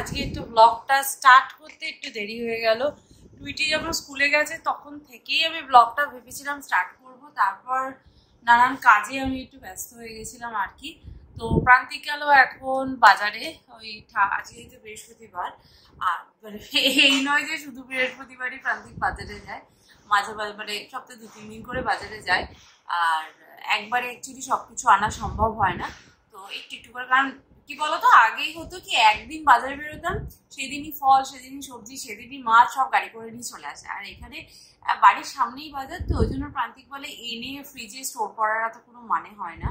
আজকে একটু ব্লগটা স্টার্ট করতে একটু দেরি হয়ে গেল। টুইটি যখন স্কুলে গেছে তখন থেকেই আমি ব্লগটা ভেবেছিলাম স্টার্ট করব, তারপর নানান কাজে আমি একটু ব্যস্ত হয়ে গেছিলাম আর কি। তো প্রান্তিক গেল এখন বাজারে, ওই আজকে তো বৃহস্পতিবার, আর মানে এই নয় যে শুধু বৃহস্পতিবারই প্রান্তিক বাজারে যায়, মাঝে মাঝে মানে সপ্তাহে 2-3 দিন করে বাজারে যায়। আর একবারে অ্যাকচুয়ালি সবকিছু আনা সম্ভব হয় না, তো একটু একটু করে। কারণ কি বলতো, আগেই হতো কি একদিন বাজারে বেরোতাম, সেদিনই ফল, সেদিনই সবজি, সেদিনই মাছ সব গাড়ি করে নিয়ে চলে আসে। আর এখানে বাড়ির সামনেই বাজার, তো ওই জন্য প্রান্তিক বলে এনে ফ্রিজে স্টোর করার তো কোনো মানে হয় না।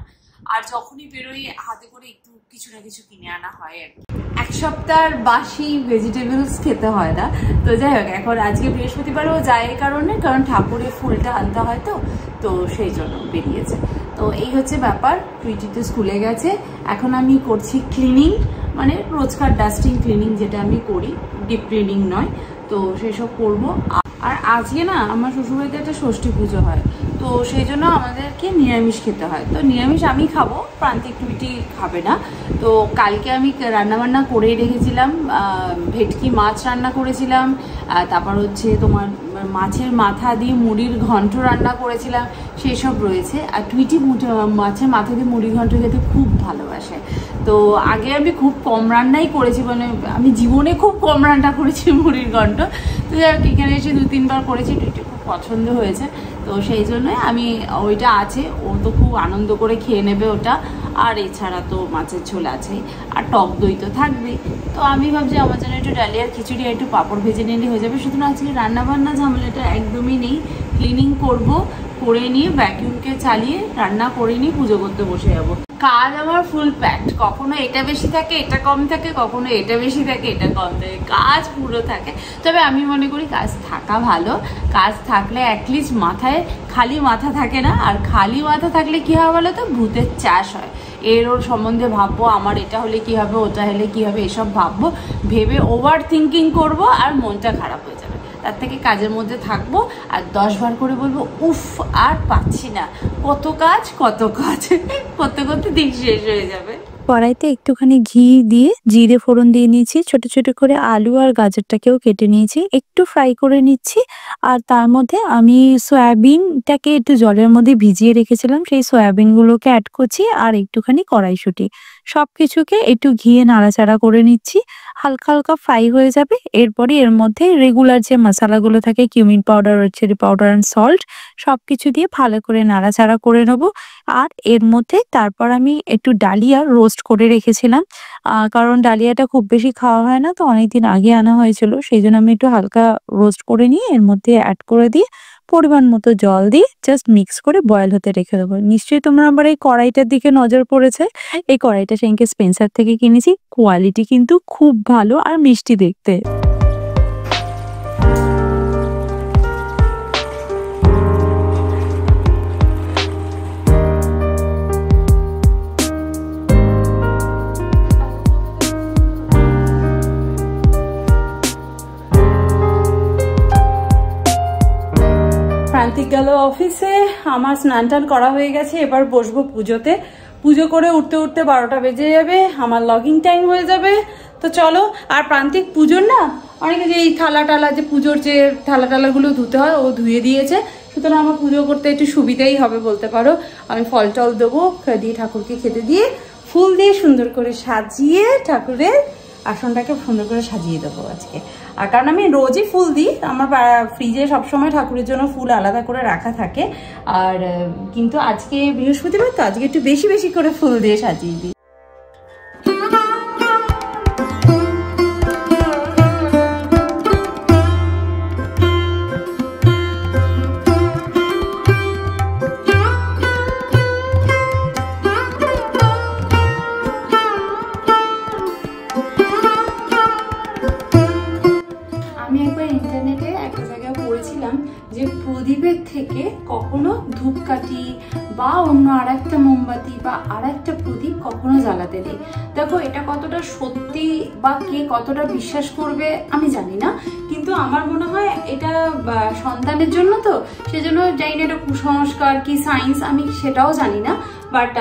আর যখনই বেরোই হাতে করে একটু কিছু না কিছু কিনে আনা হয় আর কি। এক সপ্তাহের বাসি ভেজিটেবলস খেতে হয় না। তো যাই হোক, এখন আজকে বৃহস্পতিবারও যায় কারণ ঠাকুরের ফুলটা আনতে হয়, তো সেই জন্য বেরিয়েছে। তো এই হচ্ছে ব্যাপার। টুইটি তো স্কুলে গেছে, এখন আমি করছি ক্লিনিং, মানে রোজকার ডাস্টিং ক্লিনিং যেটা আমি করি, ডিপ ক্লিনিং নয়, তো সেসব করবো। আর আজকে না আমার শ্বশুরবাড়িতে একটা ষষ্ঠী পুজো হয়, তো সেই জন্য আমাদেরকে নিরামিষ খেতে হয়। তো নিরামিষ আমি খাবো, প্রান্তিক টুইটি খাবে না। তো কালকে আমি রান্নাবান্না করেই রেখেছিলাম, ভেটকি মাছ রান্না করেছিলাম, তারপর হচ্ছে তোমার মাছের মাথা দিয়ে মুড়ির ঘন্ট রান্না করেছিলাম, সেই সব রয়েছে। আর টুইটি মাছের মাথা দিয়ে মুড়ির ঘন্ট খেতে খুব ভালোবাসে। তো আগে আমি খুব কম রান্নাই করেছি, মানে আমি জীবনে খুব কম রান্না করেছি মুড়ির ঘন্ট। তো যাই হোক, এখানে এসে 2-3 বার করেছি, টুইটি খুব পছন্দ হয়েছে, তো সেই জন্যই আমি ওইটা আছে, ও তো খুব আনন্দ করে খেয়ে নেবে ওটা। আর এছাড়া তো মাছের ঝোল আছেই, আর টক দই তো থাকবেই। তো আমি ভাবছি আমার জন্য একটু ডালিয়ার খিচুড়ি আর একটু পাঁপড় ভেজে নিলে হয়ে যাবে। সুতরাং আজকে রান্নাবান্না ঝামেলাটা একদমই নেই। ক্লিনিং করে নিয়ে ভ্যাকিউমকে চালিয়ে রান্না করে নিয়ে পুজো করতে বসে যাবো। কাজ আমার ফুল প্যাকড, কখনো এটা বেশি থাকে এটা কম থাকে, কখনো এটা বেশি থাকে এটা কম থাকে, কাজ পুরো থাকে। তবে আমি মনে করি কাজ থাকা ভালো, কাজ থাকলে অ্যাটলিস্ট মাথায় খালি মাথা থাকে না। আর খালি মাথা থাকলে কি হয় বলো তো, ভূতের চাষ হয়। ওর সম্বন্ধে ভাববো, আমার এটা হলে কি হবে, ওটা হলে কি হবে, এসব ভাববো, ভেবে ওভার থিঙ্কিং করবো, আর মনটা খারাপ হয়ে যাবে। তার থেকে কাজের মধ্যে থাকবো আর 10 বার করে বলবো উফ আর পাচ্ছি না, কত কাজ করতে করতে দিন শেষ হয়ে যাবে। কড়াইতে একটুখানি ঘি দিয়ে জিরে ফোড়ন দিয়ে নিয়েছি, ছোট ছোট করে আলু আর গাজরটাকেও কেটে নিয়েছি, একটু ফ্রাই করে নিচ্ছি। আর তার মধ্যে আমি সয়াবিনটাকে একটু জলের মধ্যে ভিজিয়ে রেখেছিলাম, সেই সয়াবিনগুলোকে অ্যাড করছি, আর একটুখানি কড়াইশুঁটি, সবকিছুকে একটু ঘিয়ে নাড়াচাড়া করে নিচ্ছি। হালকা হালকা ফ্রাই হয়ে যাবে, এরপরে এর মধ্যে রেগুলার যে মশলাগুলো থাকে, cumin powder, red chilli powder and salt, সবকিছু দিয়ে ভালো করে নাড়াচাড়া করে নেবো। আর এর মধ্যে তারপর আমি একটু ডালিয়া রোস্ট করে রেখেছিলাম, কারণ ডালিয়াটা খুব বেশি খাওয়া হয় না, তো অনেকদিন আগে আনা হয়েছিল, সেই জন্য আমি একটু হালকা রোস্ট করে নিয়ে এর মধ্যে অ্যাড করে দিয়ে পরিমাণ মতো জল দিয়ে জাস্ট মিক্স করে বয়েল হতে রেখে দেবো। নিশ্চয়ই তোমরা আমার এই কড়াইটার দিকে নজর পড়েছে, এই কড়াইটা সেদিনকে স্পেন্সার থেকে কিনেছি, কোয়ালিটি কিন্তু খুব ভালো আর মিষ্টি দেখতে। প্রান্তিক গেল অফিসে, আমার স্নান টান করা হয়ে গেছে, এবার বসবো পুজোতে। পুজো করে উঠতে 12টা বেজে যাবে, আমার লগিং টাইম হয়ে যাবে। তো চলো। আর প্রান্তিক পুজোর না অনেকে যে এই থালা যে পুজোর যে থালাগুলো ধুতে হয়, ও ধুয়ে দিয়েছে, সুতরাং আমার পুজো করতে একটু সুবিধাই হবে বলতে পারো। আমি ফল টল দেবো দিয়ে ঠাকুরকে খেতে দিয়ে ফুল দিয়ে সুন্দর করে সাজিয়ে ঠাকুরের আসনটাকে সুন্দর করে সাজিয়ে দেবো আজকে। আর কারণ আমি রোজই ফুল দিই, আমার ফ্রিজে সবসময় ঠাকুরের জন্য ফুল আলাদা করে রাখা থাকে। আর কিন্তু আজকে বৃহস্পতিবার, তো আজকে একটু বেশি বেশি করে ফুল দিয়ে সাজিয়ে দিই। যে প্রদীপের থেকে কখনো ধূপকাঠি বা অন্য আরেকটা মোমবাতি বা আরেকটা প্রদীপ কখনো জ্বালাতে নেই। দেখো এটা কতটা সত্যি বা কে কতটা বিশ্বাস করবে আমি জানি না, কিন্তু আমার মনে হয় এটা সন্তানের জন্য, তো সেজন্য জানি না এটা কুসংস্কার কি সায়েন্স আমি সেটাও জানি না, বাট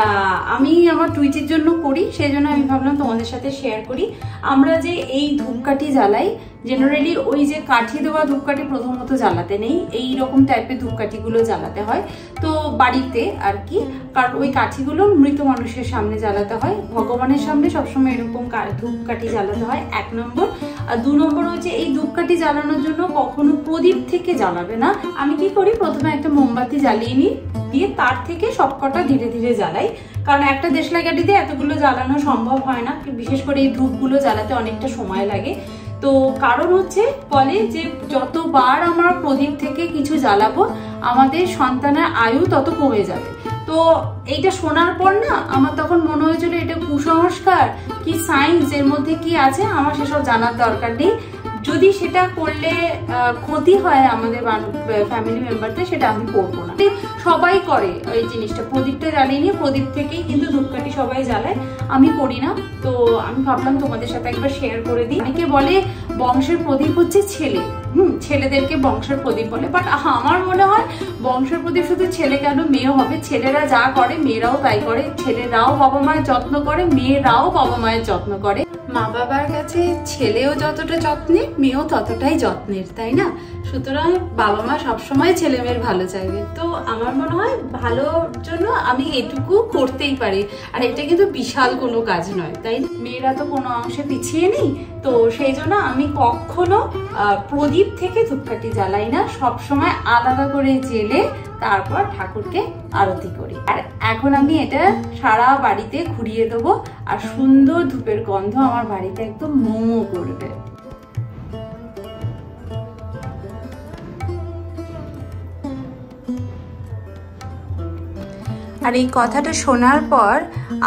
আমি আমার টুইটির জন্য করি, সেই জন্য আমি ভাবলাম তোমাদের সাথে শেয়ার করি। আমরা যে এই ধূপকাঠি জ্বালাই, জেনারেলি ওই যে কাঠি দেওয়া ধূপকাঠি প্রথমত জ্বালাতে নেই, এই রকম টাইপের ধূপকাঠিগুলো জ্বালাতে হয় তো বাড়িতে আর কি। কারণ ওই কাঠিগুলো মৃত মানুষের সামনে জ্বালাতে হয়, ভগবানের সামনে সবসময় এরকম ধূপকাঠি জ্বালাতে হয়, 1 নম্বর। আর 2 নম্বর হচ্ছে এই ধূপকাঠি জ্বালানোর জন্য কখনো প্রদীপ থেকে জ্বালাবে না। আমি কি করি, প্রথমে একটা মোমবাতি জ্বালিয়ে নিই, দিয়ে তার থেকে সবকটা ধীরে ধীরে জ্বালাই। কারণ একটা দেশলাই কাঠিতে এতগুলো জ্বালানো সম্ভব হয় না, বিশেষ করে এই ধূপগুলো জ্বালাতে অনেকটা সময় লাগে। তো কারণ হচ্ছে বলে যে যতবার আমরা প্রদীপ থেকে কিছু জ্বালাবো আমাদের সন্তানের আয়ু তত কমে যাবে। তো এইটা শোনার পর না আমার তখন মনে হয়েছিল এটা কুসংস্কার কি সায়েন্স, এর মধ্যে কি আছে আমার সেসব জানার দরকার নেই। যদি সেটা করলে ক্ষতি হয় আমাদের ফ্যামিলি মেম্বারদের, সেটা আমি করবো না। সবাই করে এই জিনিসটা, প্রদীপটা জ্বালিয়ে নিয়ে প্রদীপ থেকেই কিন্তু ধূপকাঠি সবাই জ্বালায়, আমি করি না। তো আমি ভাবলাম তোমাদের সাথে একবার শেয়ার করে দিই। অনেকে বলে বংশের প্রদীপ হচ্ছে ছেলে, ছেলেদেরকে বংশের প্রদীপ বলে, বাট আমার মনে হয় বংশের প্রদীপ শুধু ছেলে কেন, মেয়েও হবে। ছেলেরা যা করে মেয়েরাও তাই করে, ছেলেরাও বাবা মায়ের যত্ন করে, মেয়েরাও বাবা মায়ের যত্ন করে। মা বাবার কাছে ছেলেও যতটা যত্নের, মেয়েও ততটাই যত্নের, তাই না? সুতরাং বাবা মা সবসময় ছেলে মেয়ের ভালো চাইবে। তো আমার মনে হয় ভালোর জন্য আমি এটুকু করতেই পারি, আর এটা কিন্তু বিশাল কোনো কাজ নয়, তাই না? মেয়েরা তো কোনো অংশে পিছিয়ে নেই। তো সেই জন্য আমি কখনো প্রদীপ থেকে ধূপকাঠি জ্বালাই না, সবসময় আলাদা করে জেলে তারপর ঠাকুরকে আরতি করি। আর এখন আমি এটা সারা বাড়িতে ঘুরিয়ে দেবো, আর সুন্দর ধূপের গন্ধ আমার বাড়িতে একদম মোমো করবে। আর এই কথাটা শোনার পর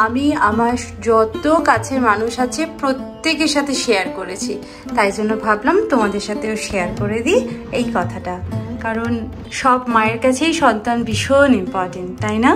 আমি আমার যত কাছের মানুষ আছে প্রত্যেকের সাথে শেয়ার করেছি, তাই জন্য ভাবলাম তোমাদের সাথেও শেয়ার করে দিই এই কথাটা। কারণ সব মায়ের কাছেই সন্তান ভীষণ ইম্পর্টেন্ট, তাই না?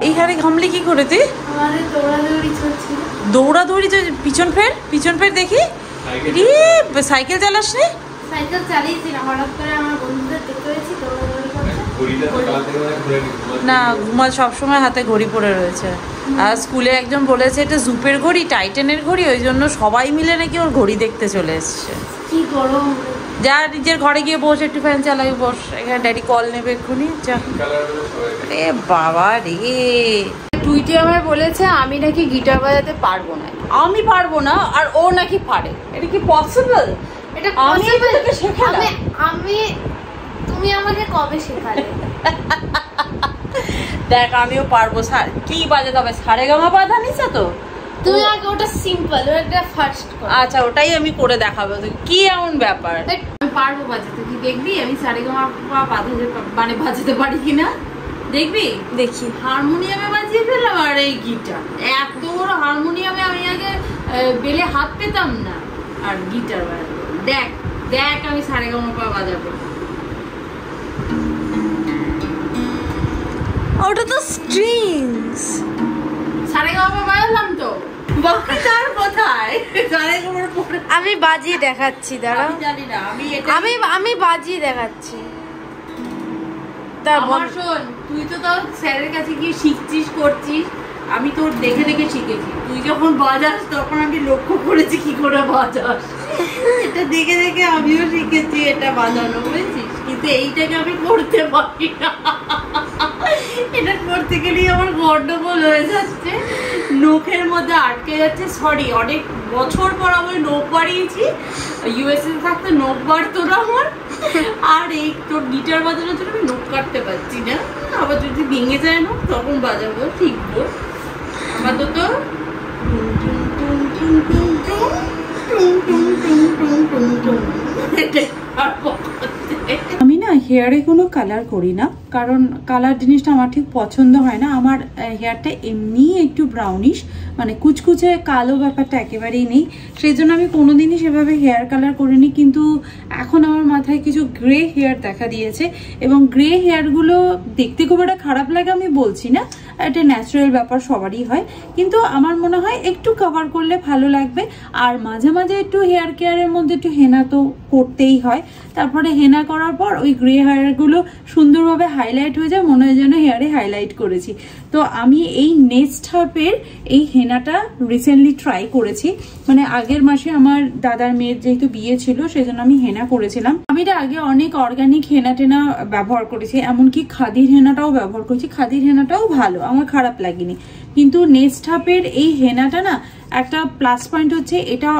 এইখানে ঘামলি কি করে তুই? আমাদের দৌড়াদৌড়ি চলছিল। দৌড়াদৌড়ি, পিছন ফের দেখি। সাইকেল চালাস নি? সাইকেল চালিয়েছিলাম, হঠাৎ করে আমার বন্ধুদের দেখতে পেয়েছি দৌড়াদৌড়ি করছে। না, ঘুমা সবসময় হাতে ঘড়ি পরে রয়েছে। আর স্কুলে একজন বলেছে এটা জুপের ঘড়ি, টাইটানের ঘড়ি, ওই জন্য সবাই মিলে নাকি ওর ঘড়ি দেখতে চলে এসছে। কি গরম! যা নিজের ঘরে গিয়ে বস, একটু ফ্যান চালাই বস, এখানে ড্যাডি কল নেবে এক্ষুনি। যা। রে বাবা রে, টুইটি আমায় বলেছে আমি নাকি গিটার বাজাতে পারবো না। আমি পারবো না আর ও নাকি পারে, এটা কি পসিবল? এটা আমি তোকে শেখালাম। তুমি আমাকে কবে শেখালে? দেখ আমিও পারবো। কি বাজাতে হবে? সারেগামা বাধা নিছে তো? তুমি আগে ওটা সিম্পল, ওটা ফার্স্ট করো। আচ্ছা, ওটাই আমি করে দেখাবো। কি এমন ব্যাপার? আমি পারবো বাজাতে, তুই দেখবি আমি সারেগামা মানে বাজাতে পারি কিনা দেখবি। দেখি। হারমোনিয়ামে বাজিয়ে ফেললাম, আর এই গিটার এত বড় হারমোনিয়ামে আমি আগে বেলে হাত পেতাম না, আর গিটার বাজাবো। দেখ দেখ আমি সারেগামা বাজাবো। ওটা তো স্ট্রিংস। সারেগামা বাজালাম তো, বাকি তার কোথায়? আমি বাজিয়ে দেখাচ্ছি, দাঁড়া। জানি না, আমি বাজিয়ে দেখাচ্ছি। আমার শোন, তুই তো তোর স্যারের কাছে গিয়ে শিখছিস, করছিস, আমি তোর দেখে দেখে শিখেছি। তুই যখন বাজাস তখন আমি লক্ষ্য করেছি কি করে বাজাস, এটা দেখে দেখে আমিও শিখেছি এটা বাজানো, বুঝেছিস? কিন্তু এইটাকে আমি করতে পারি না, এটা করতে গেলেই আমার গন্ডগোল হয়ে যাচ্ছে, নখের মধ্যে আটকে যাচ্ছে। সরি, অনেক বছর পর আমি নখ বাড়িয়েছি, ইউএসএ থাকতে নখ বাড়তো না আমার। আর এই তোর গিটার বাজানোর জন্য আমি নখ কাটতে পারছি না, আবার যদি ভেঙে যায় না তখন বাজাবো, শিখবো। আপাতত আমি না না হেয়ারে কোনো কালার করি না, কারণ কালার জিনিসটা আমার ঠিক পছন্দ হয় না। আমার হেয়ারটা এমনি একটু ব্রাউনিশ, মানে কুচকুচে কালো ব্যাপারটা একেবারেই নেই, সেই জন্য আমি কোনোদিনই সেভাবে হেয়ার কালার করিনি। কিন্তু এখন আমার মাথায় কিছু গ্রে হেয়ার দেখা দিয়েছে, এবং গ্রে হেয়ারগুলো দেখতে খুব একটা খারাপ লাগে আমি বলছি না, এটা ন্যাচারাল ব্যাপার, সবারই হয়, কিন্তু আমার মনে হয় একটু কভার করলে ভালো লাগবে। আর মাঝে মাঝে একটু হেয়ার কেয়ারের মধ্যে একটু হেনা তো করতেই হয়, তারপরে হেনা করার পর ওই গ্রে হেয়ারগুলো সুন্দরভাবে হাইলাইট হয়ে যায়, মনে হয় যেন হেয়ারে হাইলাইট করেছি। তো আমি এই নেক্সট হাফের এই হেনাটা রিসেন্টলি ট্রাই করেছি, মানে আগের মাসে আমার দাদার মেয়ের যেহেতু বিয়ে ছিল সেজন্য আমি হেনা করেছিলাম। আমি এটা আগে অনেক অর্গানিক হেনা টেনা ব্যবহার করেছি, এমনকি খাদির হেনাটাও ব্যবহার করেছি, খাদির হেনাটাও ভালো, আমার খারাপ লাগেনি। কিন্তু নেক্সট হাফের এই হেনাটা না একটা প্লাস পয়েন্ট হচ্ছে এটা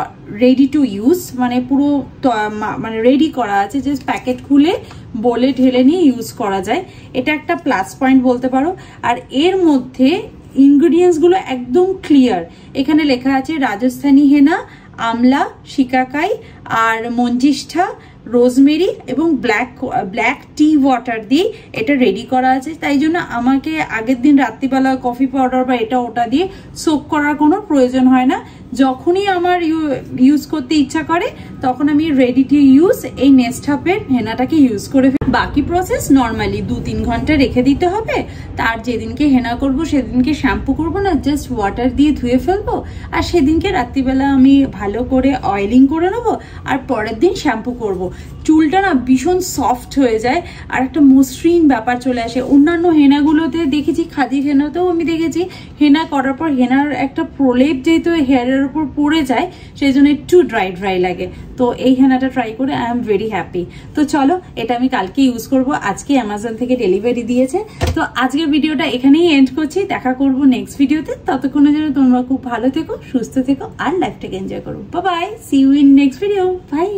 রেডি টু ইউজ, মানে পুরো মানে রেডি করা আছে, জাস্ট প্যাকেট খুলে বলে ঢেলে নিয়ে ইউজ করা যায়, এটা একটা প্লাস পয়েন্ট বলতে পারো। আর এর মধ্যে ইনগ্রিডিয়েন্টসগুলো একদম ক্লিয়ার, এখানে লেখা আছে রাজস্থানী হেনা, আমলা, শিকাকাই আর মঞ্জিষ্ঠা, রোজমেরি এবং ব্ল্যাক টি ওয়াটার দিয়ে এটা রেডি করা আছে। তাই জন্য আমাকে আগের দিন রাত্রিবেলা কফি পাউডার বা এটা ওটা দিয়ে সোক করার কোনো প্রয়োজন হয় না। যখনই আমার ইউজ করতে ইচ্ছা করে তখন আমি রেডি টু ইউজ এই নেক্সট হাফের হেনাটাকে ইউজ করে বাকি প্রসেস নর্মালি 2-3 ঘন্টা রেখে দিতে হবে। তার যেদিনকে হেনা করব সেদিনকে শ্যাম্পু করব না, জাস্ট ওয়াটার দিয়ে ধুয়ে ফেলবো, আর সেদিনকে রাত্রিবেলা আমি ভালো করে অয়েলিং করে নেবো, আর পরের দিন শ্যাম্পু করব। চুলটা না ভীষণ সফট হয়ে যায় আর একটা মসৃণ ব্যাপার চলে আসে। অন্যান্য হেনাগুলোতে দেখেছি, খাদির হেনাতেও আমি দেখেছি, হেনা করার পর হেনার একটা প্রলেপ যেহেতু হেয়ারের উপর পড়ে যায় সেই জন্য একটু ড্রাই লাগে। তো এই হেনাটা ট্রাই করে আই এম ভেরি হ্যাপি। তো চলো, এটা আমি কালকে ইউজ করব, আজকে অ্যামাজন থেকে ডেলিভারি দিয়েছে। তো আজকের ভিডিওটা এখানেই এন্ড করছি, দেখা করব নেক্সট ভিডিওতে। ততক্ষণের জন্য তোমরা খুব ভালো থেকো, সুস্থ থেকো আর লাইফটাকে এনজয় করো। Bye bye, see you in next video, by.